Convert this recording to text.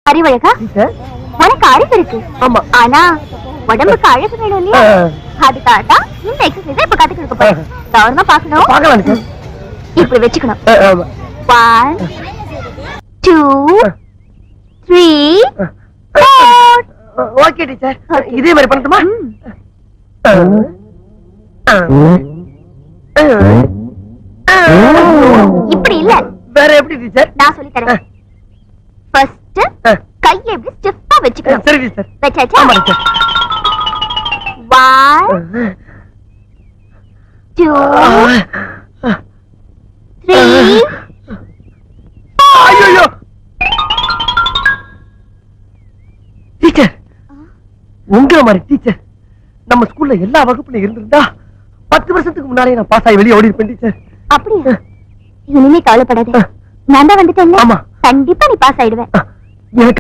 அறிவழகா, உனக்கு அறிவு இருக்கு. ஆமா, ஆனா உடம்புக்கு அழகு வேணும் இல்லையா? அதுக்காக தான் இந்த எக்ஸசைஸ் இப்ப கத்து கொடுக்க போறேன். கவனமா பாக்கணும். இப்படி வச்சுக்கணும். 1 2 3 4. ஓகே டீச்சர், இதே மாதிரி பண்ணட்டுமா? இப்படி இல்ல, வேற எப்படி டீச்சர்? நான் சொல்லி தரேன். ஃபர்ஸ்ட் கையை இப்படி ஸ்டிஃபா வச்சுக்கணும். சரி டீச்சர். வச்சாச்சா? ஆமா டீச்சர். 1 2 3 ஐயோ டீச்சர், உங்கள மாதிரி டீச்சர் நம்ம ஸ்கூல்ல எல்லா வகுப்புல இருந்திருந்தா 10 வருஷத்துக்கு முன்னாலே நான் பாஸ் ஆகி வெளியே ஓடி இருப்பேன் டீச்சர். அப்படியா? இனிமே கவலைப்படாத, நான் தான் வந்துட்டேன். ஆமா, கண்டிப்பா நீ பாஸ் ஆயிடுவேன். எனக்கு